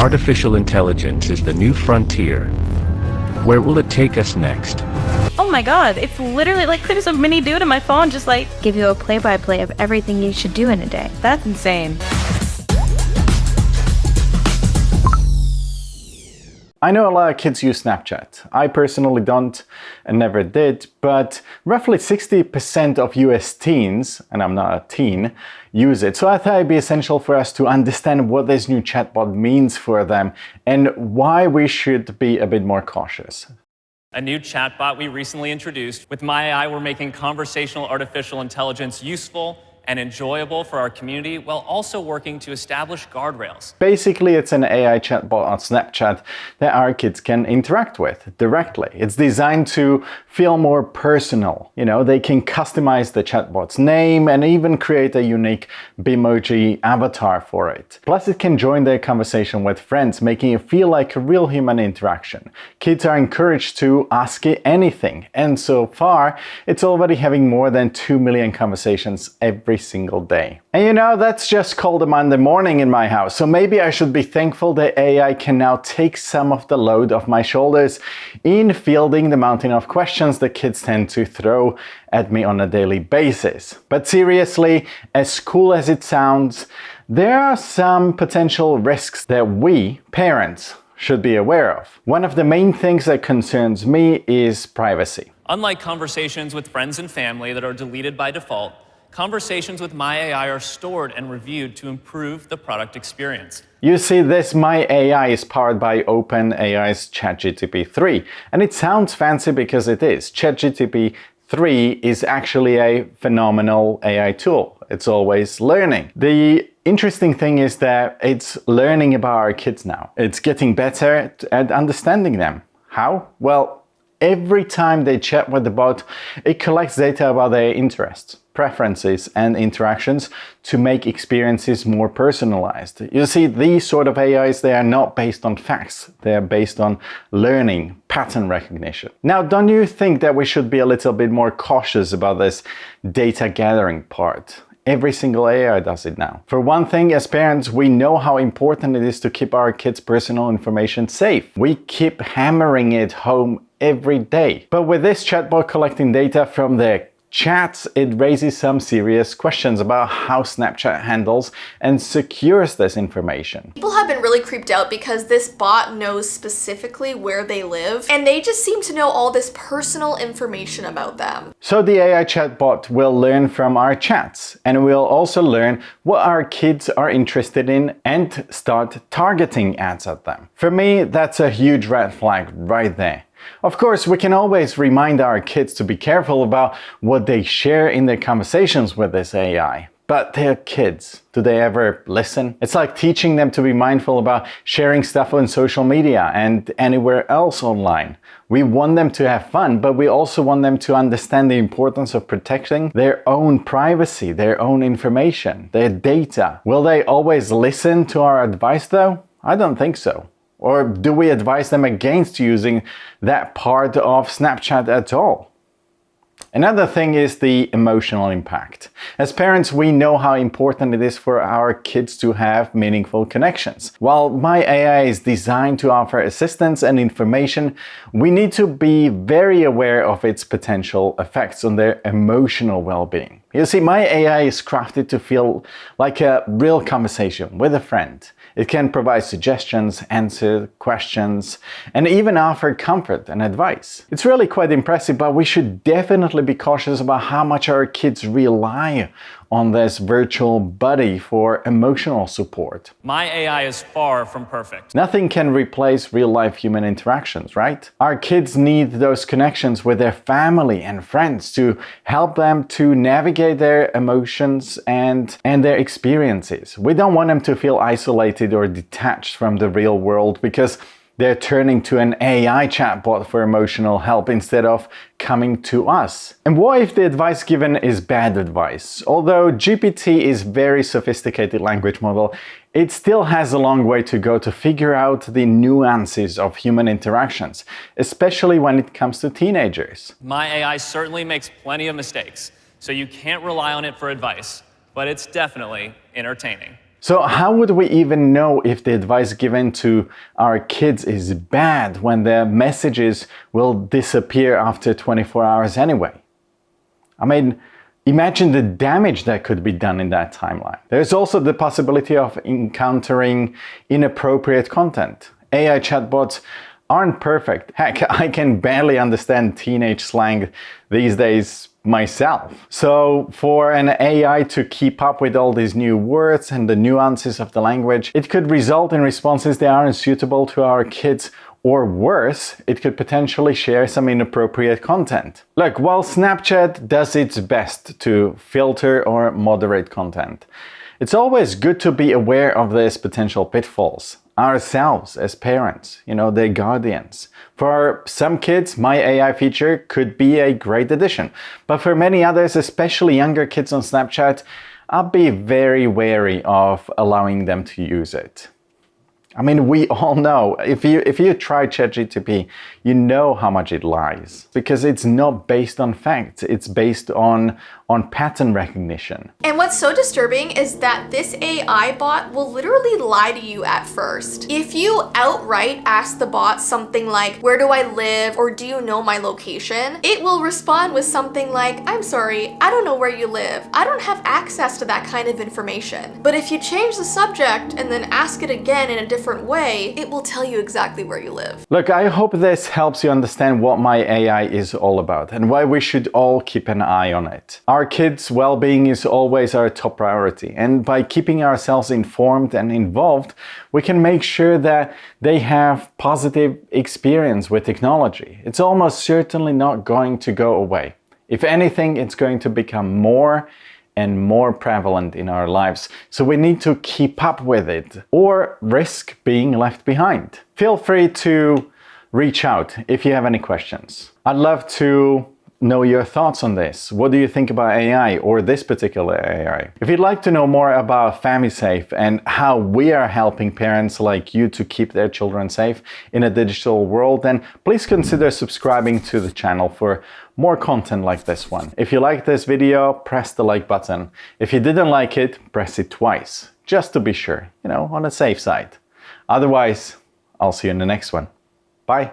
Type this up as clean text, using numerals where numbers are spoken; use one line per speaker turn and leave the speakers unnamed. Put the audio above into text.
artificial intelligence is the new frontier. Where will it take us next?
Oh my god, it's literally like there's a mini dude on my phone just like
give you a play-by-play of everything you should do in a day.
That's insane.
I know a lot of kids use Snapchat. I personally don't and never did, but roughly 60% of US teens, and I'm not a teen, use it. So I thought it'd be essential for us to understand what this new chatbot means for them and why we should be a bit more cautious.
A new chatbot we recently introduced. With MyAI, we're making conversational artificial intelligence useful and enjoyable for our community while also working to establish guardrails.
Basically, it's an AI chatbot on Snapchat that our kids can interact with directly. It's designed to feel more personal. You know, they can customize the chatbot's name and even create a unique Bitmoji avatar for it. Plus, it can join their conversation with friends, making it feel like a real human interaction. Kids are encouraged to ask it anything, and so far, it's already having more than 2 million conversations every single day. And you know, that's just called a Monday morning in my house, so maybe I should be thankful that AI can now take some of the load off my shoulders in fielding the mountain of questions that kids tend to throw at me on a daily basis. But seriously, as cool as it sounds, there are some potential risks that we, parents, should be aware of. One of the main things that concerns me is privacy.
Unlike conversations with friends and family that are deleted by default, conversations with MyAI are stored and reviewed to improve the product experience.
You see, this MyAI is powered by OpenAI's ChatGPT 3, and it sounds fancy because it is. ChatGPT 3 is actually a phenomenal AI tool. It's always learning. The interesting thing is that it's learning about our kids now. It's getting better at understanding them. How? Well, every time they chat with the bot, it collects data about their interests, preferences, and interactions to make experiences more personalized. You see, these sort of AIs, they are not based on facts. They are based on learning, pattern recognition. Now, don't you think that we should be a little bit more cautious about this data gathering part? Every single AI does it now. For one thing, as parents, we know how important it is to keep our kids' personal information safe. We keep hammering it home every day. But with this chatbot collecting data from their chats, it raises some serious questions about how Snapchat handles and secures this information.
People have been really creeped out because this bot knows specifically where they live, and they just seem to know all this personal information about them.
So the AI chatbot will learn from our chats, and will also learn what our kids are interested in and start targeting ads at them. For me, that's a huge red flag right there. Of course, we can always remind our kids to be careful about what they share in their conversations with this AI. But they're kids. Do they ever listen? It's like teaching them to be mindful about sharing stuff on social media and anywhere else online. We want them to have fun, but we also want them to understand the importance of protecting their own privacy, their own information, their data. Will they always listen to our advice though? I don't think so. Or do we advise them against using that part of Snapchat at all? Another thing is the emotional impact. As parents, we know how important it is for our kids to have meaningful connections. While MyAI is designed to offer assistance and information, we need to be very aware of its potential effects on their emotional well-being. You see, MyAI is crafted to feel like a real conversation with a friend. It can provide suggestions, answer questions, and even offer comfort and advice. It's really quite impressive, but we should definitely be cautious about how much our kids rely on this virtual buddy for emotional support.
MyAI is far from perfect.
Nothing can replace real-life human interactions, right? Our kids need those connections with their family and friends to help them to navigate their emotions and their experiences. We don't want them to feel isolated or detached from the real world because they're turning to an AI chatbot for emotional help instead of coming to us. And what if the advice given is bad advice? Although GPT is a very sophisticated language model, it still has a long way to go to figure out the nuances of human interactions, especially when it comes to teenagers.
MyAI certainly makes plenty of mistakes, so you can't rely on it for advice, but it's definitely entertaining.
So how would we even know if the advice given to our kids is bad when their messages will disappear after 24 hours anyway? I mean, imagine the damage that could be done in that timeline. There's also the possibility of encountering inappropriate content. AI chatbots aren't perfect. Heck, I can barely understand teenage slang these days myself. So for an AI to keep up with all these new words and the nuances of the language, it could result in responses that aren't suitable to our kids, or worse, it could potentially share some inappropriate content. Look, while Snapchat does its best to filter or moderate content, it's always good to be aware of these potential pitfalls. Ourselves as parents, their guardians. For some kids, MyAI feature could be a great addition. But for many others, especially younger kids on Snapchat, I'll be very wary of allowing them to use it. I mean, we all know, if you try ChatGPT, you know how much it lies. Because it's not based on facts, it's based on pattern recognition.
And what's so disturbing is that this AI bot will literally lie to you at first. If you outright ask the bot something like, "Where do I live?" or "Do you know my location?" it will respond with something like, "I'm sorry, I don't know where you live. I don't have access to that kind of information." But if you change the subject and then ask it again in a different way, it will tell you exactly where you live.
Look, I hope this helps you understand what MyAI is all about and why we should all keep an eye on it. Our kids' well-being is always our top priority, and by keeping ourselves informed and involved, we can make sure that they have positive experience with technology. It's almost certainly not going to go away. If anything, it's going to become more and more prevalent in our lives, so we need to keep up with it or risk being left behind. Feel free to reach out if you have any questions. I'd love to know your thoughts on this. What do you think about AI or this particular AI? If you'd like to know more about FamiSafe and how we are helping parents like you to keep their children safe in a digital world, then please consider subscribing to the channel for more content like this one. If you liked this video, press the like button. If you didn't like it, press it twice, just to be sure, on the safe side. Otherwise, I'll see you in the next one. Bye.